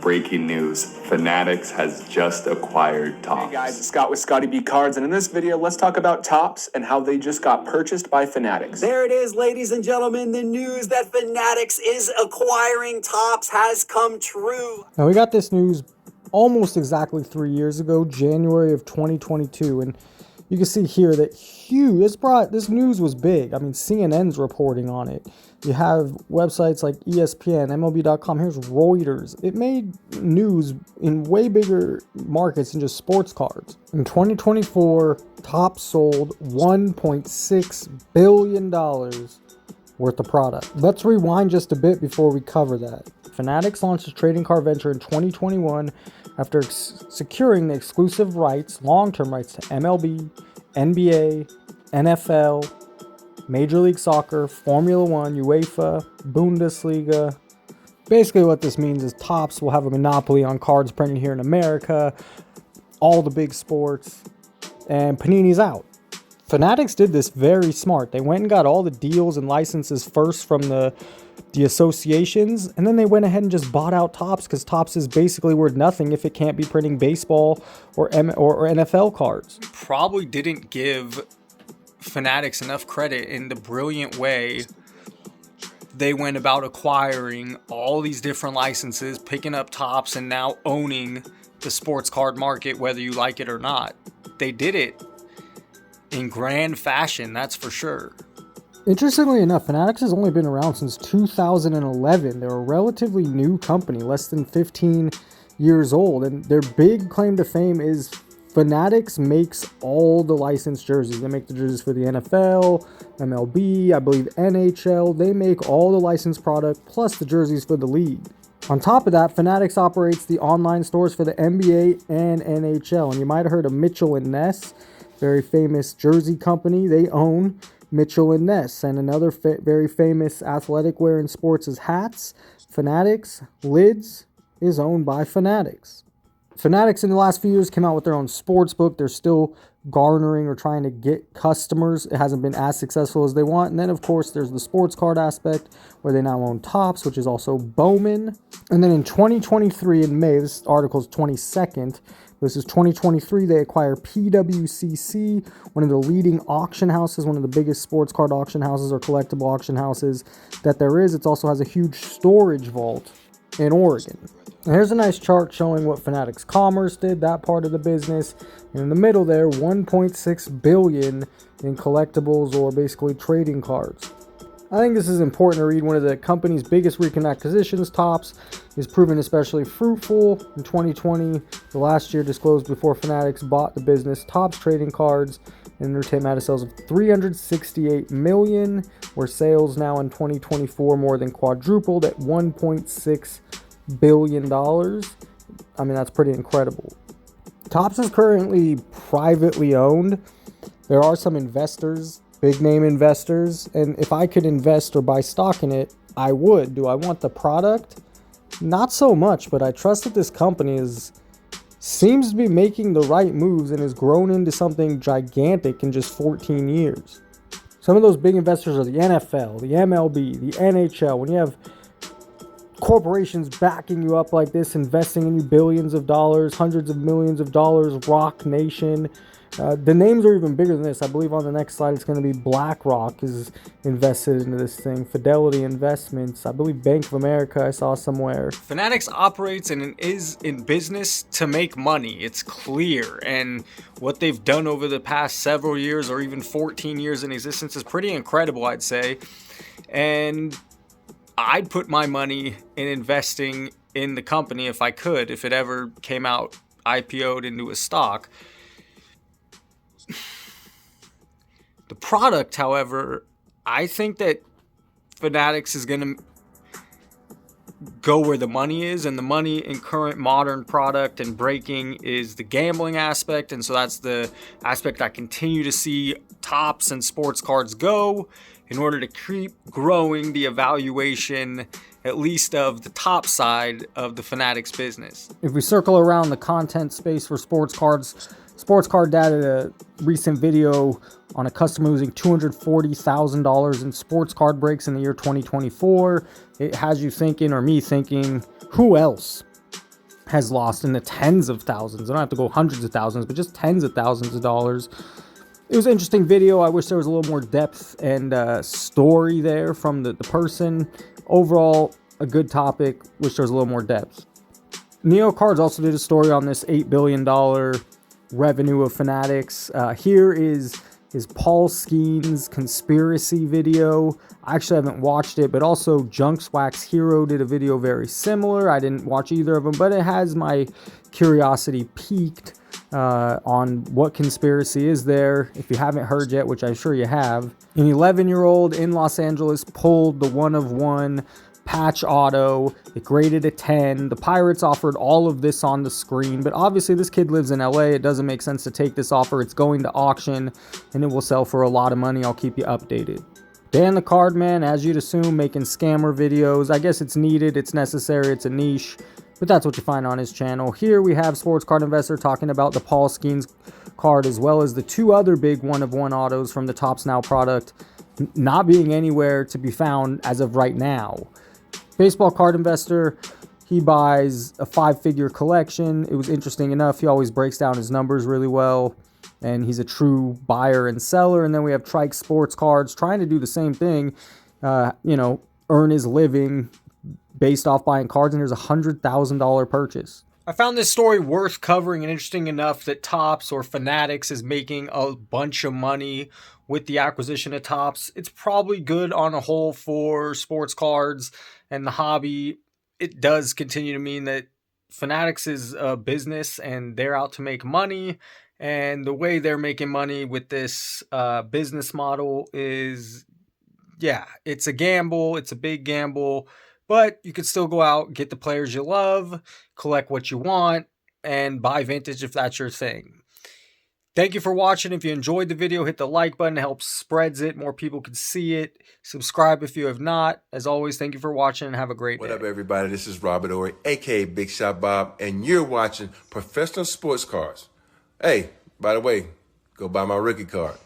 breaking news. Fanatics has just acquired Topps. Hey guys, it's Scott with Scotty B Cards, and in this video, let's talk about Topps and how they just got purchased by Fanatics. There it is, ladies and gentlemen. The news that Fanatics is acquiring Topps has come true. Now, we got this news almost exactly 3 years ago, January of 2022, and you can see here that this news was big. I mean, CNN's reporting on it. You have websites like ESPN, MLB.com. Here's Reuters. It made news in way bigger markets than just sports cards. In 2024, Topps sold $1.6 billion worth of product. Let's rewind just a bit before we cover that. Fanatics launched a trading card venture in 2021 after securing the exclusive rights, long-term rights to MLB, NBA, NFL, Major League Soccer, Formula One, UEFA, Bundesliga. Basically what this means is Topps will have a monopoly on cards printed here in America, all the big sports, and Panini's out. Fanatics did this very smart. They went and got all the deals and licenses first from the associations, and then they went ahead and just bought out Topps because Topps is basically worth nothing if it can't be printing baseball or NFL cards. Probably didn't give Fanatics enough credit in the brilliant way they went about acquiring all these different licenses, picking up Topps, and now owning the sports card market, whether you like it or not. They did it in grand fashion, that's for sure. Interestingly enough, Fanatics has only been around since 2011. They're a relatively new company, less than 15 years old, and their big claim to fame is Fanatics makes all the licensed jerseys. They make the jerseys for the NFL, MLB, I believe NHL. They make all the licensed product plus the jerseys for the league. On top of that, Fanatics operates the online stores for the NBA and NHL. And you might have heard of Mitchell & Ness, very famous jersey company. They own Mitchell & Ness. And another very famous athletic wear in sports is hats. Fanatics, lids is owned by Fanatics. Fanatics in the last few years came out with their own sports book. They're still garnering or trying to get customers. It hasn't been as successful as they want. And then, of course, there's the sports card aspect where they now own Topps, which is also Bowman. And then in 2023, in May, this article is 22nd. This is 2023. They acquire PWCC, one of the leading auction houses, one of the biggest sports card auction houses or collectible auction houses that there is. It also has a huge storage vault in Oregon. And here's a nice chart showing what Fanatics Commerce did, that part of the business. And in the middle there, $1.6 billion in collectibles or basically trading cards. I think this is important to read. One of the company's biggest recent acquisitions, Topps, is proven especially fruitful. In 2020, the last year disclosed before Fanatics bought the business, Topps trading cards and entertainment had sales of $368 million, where sales now in 2024 more than quadrupled at $1.6 billion. I mean, that's pretty incredible. Topps is currently privately owned. There are some investors, big name investors, and if I could invest or buy stock in it, I would. Do I want the product? Not so much, but I trust that this company seems to be making the right moves and has grown into something gigantic in just 14 years. Some of those big investors are the NFL, the MLB, the NHL. When you have corporations backing you up like this, investing in you billions of dollars, hundreds of millions of dollars, Rock Nation. The names are even bigger than this. I believe on the next slide it's going to be BlackRock is invested into this thing. Fidelity Investments. I believe Bank of America I saw somewhere. Fanatics operates and is in business to make money. It's clear. And what they've done over the past several years or even 14 years in existence is pretty incredible, I'd say. And I'd put my money in investing in the company if I could, if it ever came out IPO'd into a stock. The product, however, I think that Fanatics is going to go where the money is, and the money in current modern product and breaking is the gambling aspect, and so that's the aspect I continue to see Topps and sports cards go in order to keep growing the evaluation, at least of the top side of the Fanatics business. If we circle around the content space for sports cards, Sports Card Dad did a recent video on a customer losing $240,000 in sports card breaks in the year 2024. It has you thinking, or me thinking, who else has lost in the tens of thousands. I don't have to go hundreds of thousands, but just tens of thousands of dollars. It was an interesting video. I wish there was a little more depth and story there from the person. Overall, a good topic. Wish there was a little more depth. Neo Cards also did a story on this $8 billion revenue of Fanatics. Here is his Paul Skeens conspiracy video. I actually haven't watched it, but also Junks Wax Hero did a video very similar. I didn't watch either of them, but it has my curiosity piqued on what conspiracy is there. If you haven't heard yet, which I'm sure you have, an 11-year-old in Los Angeles pulled the 1-of-1 patch auto. It graded a 10. The Pirates offered all of this on the screen, but obviously this kid lives in LA. It doesn't make sense to take this offer. It's going to auction and it will sell for a lot of money. I'll keep you updated. Dan the Card Man, as you'd assume, making scammer videos. I guess it's needed, it's necessary, it's a niche, but that's what you find on his channel. Here we have Sports Card Investor talking about the Paul Skeens card, as well as the 2 other big 1-of-1 autos from the Topps Now product not being anywhere to be found as of right now. Baseball Card Investor, he buys a 5-figure collection. It was interesting enough. He always breaks down his numbers really well, and he's a true buyer and seller. And then we have Trike Sports Cards trying to do the same thing, earn his living based off buying cards, and there's a $100,000 purchase. I found this story worth covering and interesting enough that Topps or Fanatics is making a bunch of money with the acquisition of Topps. It's probably good on a whole for sports cards and the hobby. It does continue to mean that Fanatics is a business and they're out to make money. And the way they're making money with this business model is, it's a gamble. It's a big gamble. But you could still go out, get the players you love, collect what you want, and buy vintage if that's your thing. Thank you for watching. If you enjoyed the video, hit the like button. It helps spreads it. More people can see it. Subscribe if you have not. As always, thank you for watching and have a great day. What up, everybody? This is Robert Ory, a.k.a. Big Shot Bob, and you're watching Professional Sports Cards. Hey, by the way, go buy my rookie card.